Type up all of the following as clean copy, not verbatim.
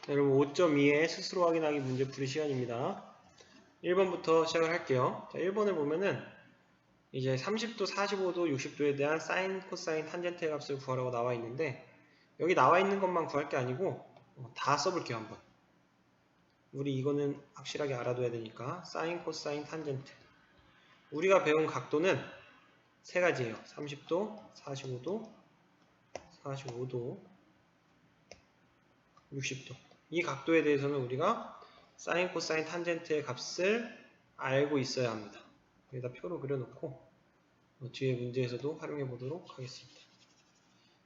여러분 5.2의 스스로 확인하기 문제풀이 시간입니다. 1번부터 시작을 할게요. 자, 1번을 보면은 이제 30도, 45도, 60도에 대한 사인, 코사인, 탄젠트의 값을 구하라고 나와 있는데 여기 나와 있는 것만 구할 게 아니고 다 써볼게요. 한번. 우리 이거는 확실하게 알아둬야 되니까 사인, 코사인, 탄젠트. 우리가 배운 각도는 세 가지예요. 30도, 45도, 60도. 이 각도에 대해서는 우리가 사인, 코사인, 탄젠트의 값을 알고 있어야 합니다. 여기다 표로 그려놓고 뒤에 문제에서도 활용해 보도록 하겠습니다.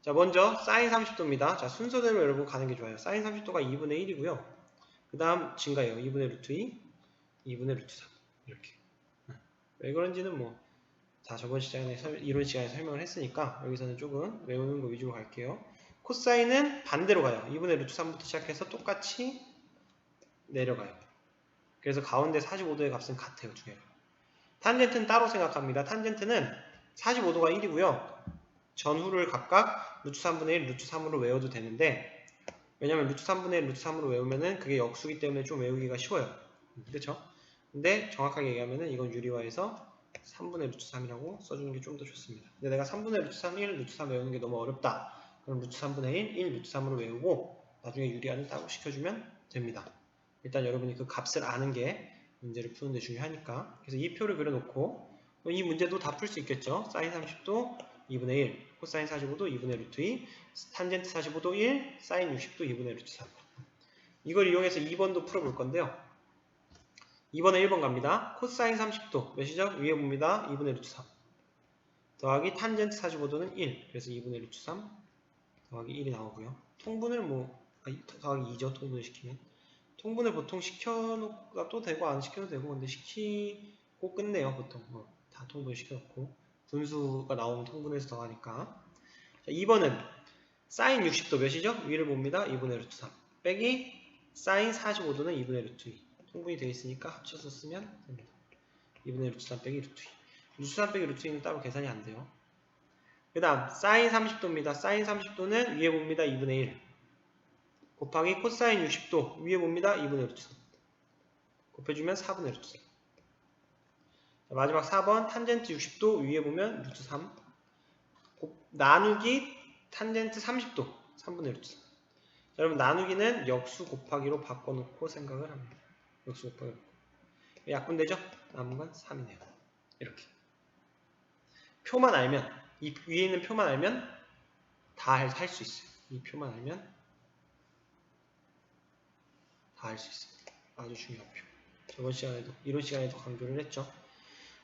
자, 먼저 사인 30도입니다. 자, 순서대로 여러분 가는 게 좋아요. 사인 30도가 2분의 1이고요. 그 다음 증가예요. 2분의 루트 2, 2분의 루트 3 이렇게. 왜 그런지는 자, 저번 시간에 이론 시간에 설명을 했으니까 여기서는 조금 외우는 거 위주로 갈게요. 코사인은 반대로 가요. 2분의 루트 3부터 시작해서 똑같이 내려가요. 그래서 가운데 45도의 값은 같아요. 두 개가. 탄젠트는 따로 생각합니다. 탄젠트는 45도가 1이고요. 전후를 각각 루트 3분의 1, 루트 3으로 외워도 되는데 왜냐면 루트 3분의 1, 루트 3으로 외우면은 그게 역수기 때문에 좀 외우기가 쉬워요. 그렇죠? 근데 정확하게 얘기하면은 이건 유리화해서 3분의 루트 3이라고 써주는 게 좀 더 좋습니다. 근데 내가 3분의 루트 3, 1, 루트 3 외우는 게 너무 어렵다. 그럼 루트 3분의 1, 1 루트 3으로 외우고 나중에 유리화는 따로 시켜주면 됩니다. 일단 여러분이 그 값을 아는 게 문제를 푸는 데 중요하니까. 그래서 이 표를 그려놓고 이 문제도 다 풀 수 있겠죠. 사인 30도 2분의 1, 코사인 45도 2분의 루트 2, 탄젠트 45도 1, 사인 60도 2분의 루트 3. 이걸 이용해서 2번도 풀어볼 건데요. 2번에 1번 갑니다. 코사인 30도 몇이죠? 위에 봅니다. 2분의 루트 3 더하기 탄젠트 45도는 1, 그래서 2분의 루트 3 더하기 1이 나오고요. 통분을 더하기 2죠. 통분을 시키면. 통분을 보통 시켜도 되고 안 시켜도 되고 근데 시키고 끝내요. 보통 다 통분을 시켜놓고 분수가 나오면 통분해서 더하니까. 자, 2번은 사인 60도 몇이죠? 위를 봅니다. 2분의 루트 3 빼기 사인 45도는 2분의 루트 2 통분이 되어 있으니까 합쳐서 쓰면 됩니다. 2분의 루트 3 빼기 루트 2 루트 3 빼기 루트 2는 따로 계산이 안 돼요. 그 다음 사인 30도입니다. 사인 30도는 위에 봅니다. 2분의 1 곱하기 코사인 60도 위에 봅니다. 2분의 루트 3 곱해주면 4분의 루트 3. 자, 마지막 4번 탄젠트 60도 위에 보면 루트 3 나누기 탄젠트 30도 3분의 루트 3. 자, 여러분 나누기는 역수 곱하기로 바꿔놓고 생각을 합니다. 역수 곱하기로 약분되죠? 남은 건 3이네요. 이렇게 표만 알면 이 위에 있는 표만 알면 다 할 수 있어요. 이 표만 알면 다 할 수 있습니다. 아주 중요한 표. 저번 시간에도 이론 시간에도 강조를 했죠.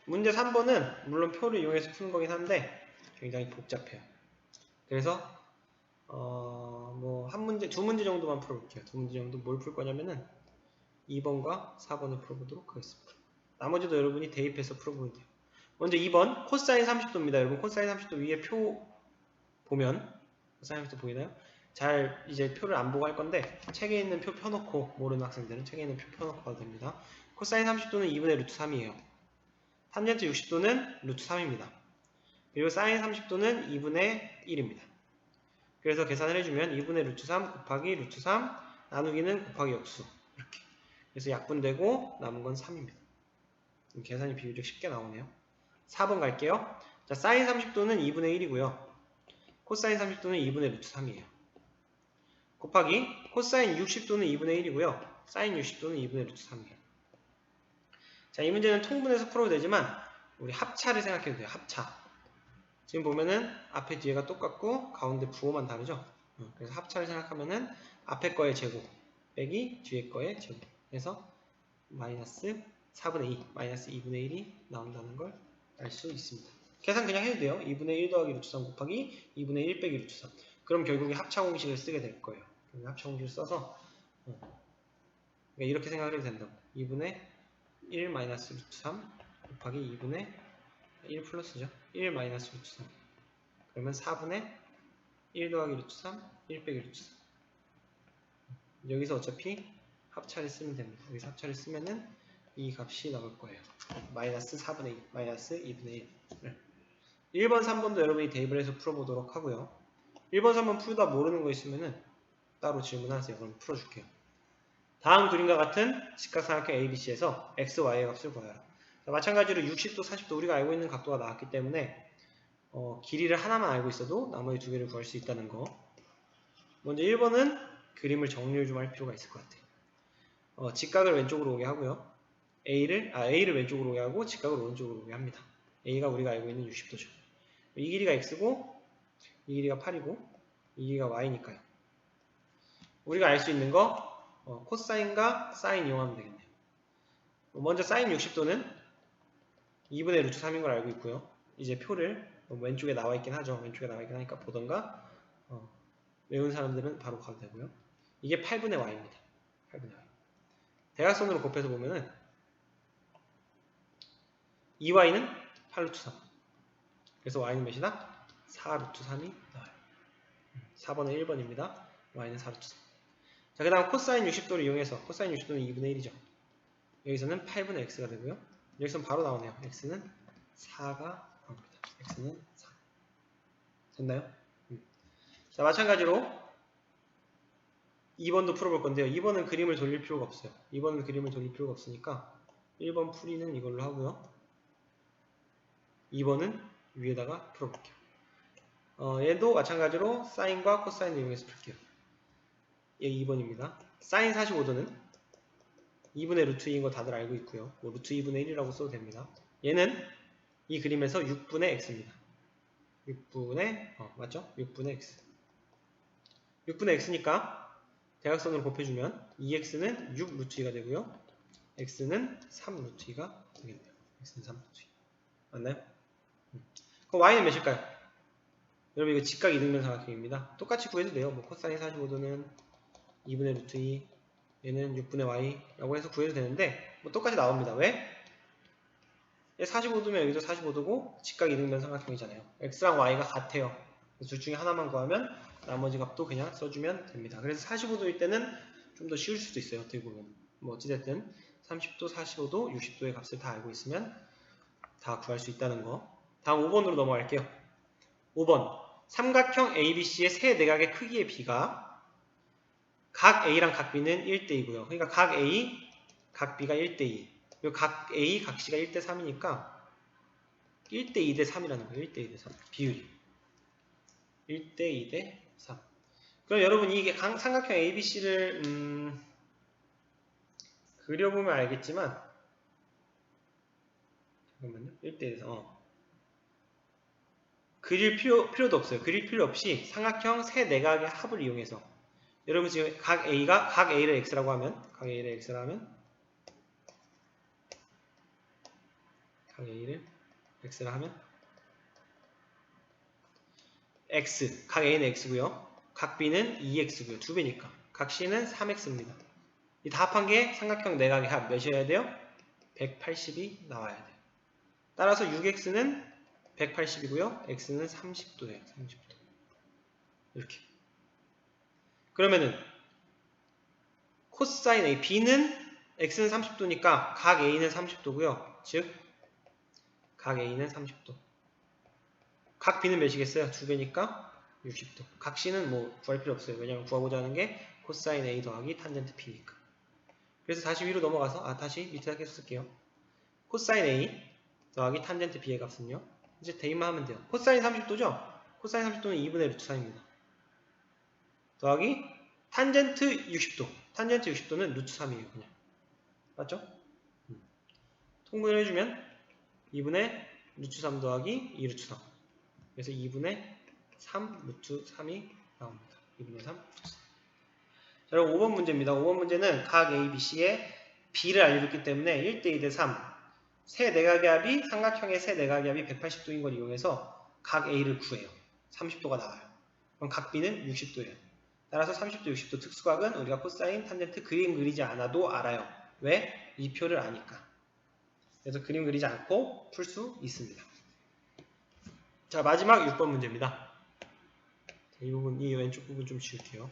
문제 3번은 물론 표를 이용해서 푸는 거긴 한데 굉장히 복잡해요. 그래서 한 문제, 두 문제 정도만 풀어볼게요. 두 문제 정도 뭘 풀 거냐면은 2번과 4번을 풀어보도록 하겠습니다. 나머지도 여러분이 대입해서 풀어보면 돼요. 먼저 2번 코사인 30도입니다. 여러분 코사인 30도 위에 표 보면 코사인 30도 보이나요? 잘 이제 표를 안 보고 할 건데 책에 있는 표 펴놓고 모르는 학생들은 책에 있는 표 펴놓고 가도 됩니다. 코사인 30도는 2분의 루트 3이에요. 탄젠트 60도는 루트 3입니다. 그리고 사인 30도는 2분의 1입니다. 그래서 계산을 해주면 2분의 루트 3 곱하기 루트 3 나누기는 곱하기 역수 이렇게. 그래서 약분되고 남은 건 3입니다. 계산이 비교적 쉽게 나오네요. 4번 갈게요. 자, 사인 30도는 2분의 1이고요. 코사인 30도는 2분의 루트 3이에요. 곱하기 코사인 60도는 2분의 1이고요. 사인 60도는 2분의 루트 3이에요. 자, 이 문제는 통분해서 풀어도 되지만 우리 합차를 생각해도 돼요. 합차. 지금 보면은 앞에 뒤에가 똑같고 가운데 부호만 다르죠. 그래서 합차를 생각하면은 앞에 거의 제곱 빼기 뒤에 거의 제곱 해서 마이너스 4분의 2 마이너스 2분의 1이 나온다는 걸 알 수 있습니다. 계산 그냥 해도 돼요. 2분의 1 더하기 루트 3 곱하기 2분의 1 빼기 루트 3. 그럼 결국에 합차 공식을 쓰게 될 거예요. 합차 공식을 써서 그러니까 이렇게 생각을 해도 된다고. 2분의 1 마이너스 루트 3 곱하기 2분의 1 플러스죠. 1 마이너스 루트 3. 그러면 4분의 1 더하기 루트 3, 1 빼기 루트 3. 여기서 어차피 합차를 쓰면 됩니다. 여기서 합차를 쓰면은 이 값이 나올 거예요. 마이너스 4분의 2, 마이너스 2분의 1. 1번, 3번도 여러분이 대입을 해서 풀어보도록 하고요. 1번, 3번 풀다 모르는 거 있으면은 따로 질문하세요. 그럼 풀어줄게요. 다음 그림과 같은 직각삼각형 ABC에서 x, y의 값을 구하라. 자, 마찬가지로 60도, 40도 우리가 알고 있는 각도가 나왔기 때문에 길이를 하나만 알고 있어도 나머지 두 개를 구할 수 있다는 거. 먼저 1번은 그림을 정리를 좀 할 필요가 있을 것 같아요. 직각을 왼쪽으로 오게 하고요. A를 왼쪽으로 오게 하고 직각을 오른쪽으로 오게 합니다. A가 우리가 알고 있는 60도죠. 이 길이가 X고 이 길이가 8이고 이 길이가 Y니까요. 우리가 알 수 있는 거 코사인과 사인 이용하면 되겠네요. 먼저 사인 60도는 2분의 루트 3인 걸 알고 있고요. 이제 표를 왼쪽에 나와 있긴 하죠. 왼쪽에 나와 있긴 하니까 보던가 외운 사람들은 바로 가도 되고요. 이게 8분의 Y입니다. 8분의 Y. 대각선으로 곱해서 보면은 2Y는 8루트 3. 그래서 Y는 몇이다? 4루트 3이 나와요. 4번은 1번입니다. Y는 4루트 3. 자, 그 다음 코사인 60도를 이용해서 코사인 60도는 2분의 1이죠. 여기서는 8분의 X가 되고요. 여기서는 바로 나오네요. X는 4가 나옵니다. X는 4. 됐나요? 자, 마찬가지로 2번도 풀어볼 건데요. 2번은 그림을 돌릴 필요가 없어요. 2번은 그림을 돌릴 필요가 없으니까 1번 풀이는 이걸로 하고요. 2번은 위에다가 풀어볼게요. 얘도 마찬가지로 사인과 코사인을 이용해서 풀게요. 얘 2번입니다. 사인 45도는 2분의 루트 2인 거 다들 알고 있고요. 뭐 루트 2분의 1이라고 써도 됩니다. 얘는 이 그림에서 6분의 x입니다. 6분의 맞죠? 6분의 x. 6분의 x니까 대각선으로 곱해주면 2x는 6 루트 2가 되고요. x는 3 루트 2가 되겠네요. x는 3 루트 2. 맞나요? 그럼 y는 몇일까요? 여러분 이거 직각 이등변 삼각형입니다. 똑같이 구해도 돼요. 뭐 코사인 45도는 2분의 루트 2, 얘는 6분의 y라고 해서 구해도 되는데 뭐 똑같이 나옵니다. 왜? 45도면 여기도 45도고 직각 이등변 삼각형이잖아요. x랑 y가 같아요. 둘 중에 하나만 구하면 나머지 값도 그냥 써주면 됩니다. 그래서 45도일 때는 좀 더 쉬울 수도 있어요. 어떻게 보면 뭐 어찌됐든 30도, 45도, 60도의 값을 다 알고 있으면 다 구할 수 있다는 거. 다음 5번으로 넘어갈게요. 5번 삼각형 ABC의 세 내각의 크기의 비가 각 A랑 각 B는 1대2고요. 그러니까 각 A, 각 B가 1대2. 그리고 각 A, 각 C가 1대3이니까 1대2 대 3이라는 거예요. 1대2 대 3. 비율이. 1대2 대 3. 그럼 여러분 이게 삼각형 ABC를 그려보면 알겠지만 잠깐만요. 1대2 대 3. 그릴 필요도 없어요. 그릴 필요 없이 삼각형 세 내각의 합을 이용해서 여러분 지금 각 A를 X라고 하면 각 A를 X라 하면 각 A를 X라 하면 X, 각 A는 X고요. 각 B는 2X고요. 2배니까. 각 C는 3X입니다. 이 다 합한 게 삼각형 내각의 합 몇이어야 돼요? 180이 나와야 돼요. 따라서 6X는 180이고요. X는 30도예요. 30도. 이렇게. 그러면은 코사인 A, B는 X는 30도니까 각 A는 30도고요. 즉 각 A는 30도. 각 B는 몇이겠어요? 2배니까 60도. 각 C는 뭐 구할 필요 없어요. 왜냐면 구하고자 하는 게 코사인 A 더하기 탄젠트 B니까. 그래서 다시 위로 넘어가서 다시 밑에다 계속 쓸게요. 코사인 A 더하기 탄젠트 B의 값은요. 이제 대입만 하면 돼요. 코사인 30도죠? 코사인 30도는 2분의 루트 4입니다. 더하기 탄젠트 60도. 탄젠트 60도는 루트 3이에요. 그냥. 맞죠? 통분을 해주면 2분의 루트 3 더하기 2루트 3. 그래서 2분의 3 루트 3이 나옵니다. 2분의 3 루트 3. 자, 그럼 5번 문제입니다. 5번 문제는 각 A, B, C의 B를 알려줬기 때문에 1대2 대 3. 세 내각의 합이 삼각형의 세 내각의 합이 180도인 걸 이용해서 각 A를 구해요. 30도가 나와요. 그럼 각 B는 60도예요. 따라서 30도, 60도 특수각은 우리가 코사인, 탄젠트 그림 그리지 않아도 알아요. 왜? 이 표를 아니까. 그래서 그림 그리지 않고 풀 수 있습니다. 자, 마지막 6번 문제입니다. 이 부분, 이 왼쪽 부분 좀 지울게요.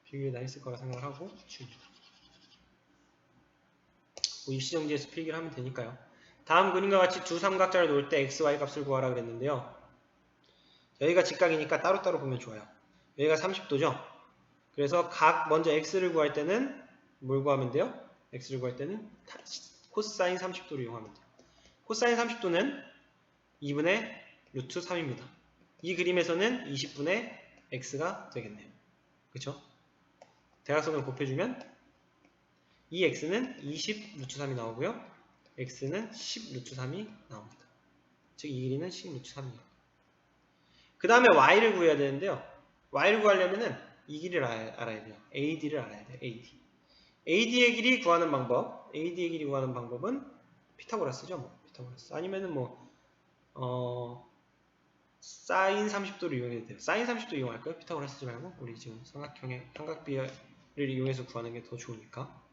필기에 나 있을 거라 생각을 하고 지웁니다. 뭐 입시정지에서 필기를 하면 되니까요. 다음 그림과 같이 두 삼각자를 놓을 때 x, y 값을 구하라 그랬는데요. 여기가 직각이니까 따로따로 보면 좋아요. 여기가 30도죠? 그래서 먼저 x를 구할 때는 뭘 구하면 돼요? x를 구할 때는 코사인 30도를 이용하면 돼요. 코사인 30도는 2분의 루트 3입니다. 이 그림에서는 20분의 x가 되겠네요. 그쵸? 대각선을 곱해주면 이 x는 20 루트 3이 나오고요. x는 10 루트 3이 나옵니다. 즉 이 길이는 10 루트 3이에요. 그 다음에 y를 구해야 되는데요. y를 구하려면은 이 길이를 알아야 돼요. AD를 알아야 돼요. AD. AD의 길이 구하는 방법은 피타고라스죠. 뭐 피타고라스. 아니면은 사인 30도를 이용해도 돼요. 사인 30도 이용할까요? 피타고라스 쓰지 말고 우리 지금 삼각비를 이용해서 구하는 게 더 좋으니까.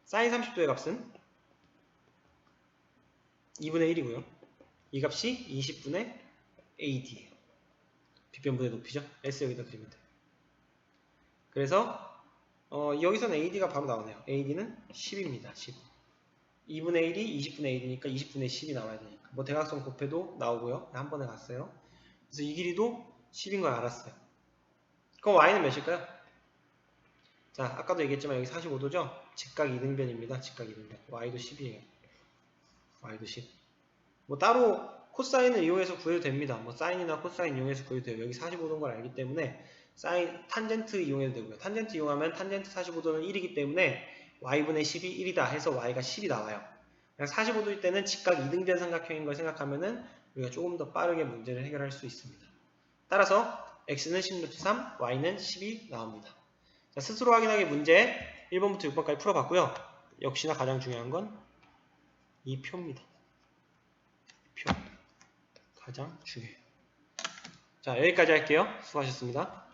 사인 30도의 값은 2분의 1이고요. 이 값이 20분의 AD예요. 빗변분의 높이죠. S 여기다 그리면 돼요. 그래서 여기서는 AD가 바로 나오네요. AD는 10입니다. 10. 2분의 1이 20분의 1이니까 20분의 10이 나와야 되니까 뭐 대각선 곱해도 나오고요. 한 번에 갔어요. 그래서 이 길이도 10인 걸 알았어요. 그럼 y는 몇일까요? 자, 아까도 얘기했지만 여기 45도죠? 직각 이등변입니다. 직각 이등변. y도 10이에요. y도 10. 뭐 따로 코사인을 이용해서 구해도 됩니다. 뭐 사인이나 코사인 이용해서 구해도 돼요. 여기 45도인 걸 알기 때문에 탄젠트 이용해도 되고요. 탄젠트 이용하면 탄젠트 45도는 1이기 때문에 y분의 10이 1이다 해서 y가 10이 나와요. 45도일 때는 직각 이등변 삼각형인 걸 생각하면은 우리가 조금 더 빠르게 문제를 해결할 수 있습니다. 따라서 x는 10루트3, y는 10이 나옵니다. 자, 스스로 확인하기 문제 1번부터 6번까지 풀어봤고요. 역시나 가장 중요한 건 이 표입니다. 표. 가장 중요해요. 자, 여기까지 할게요. 수고하셨습니다.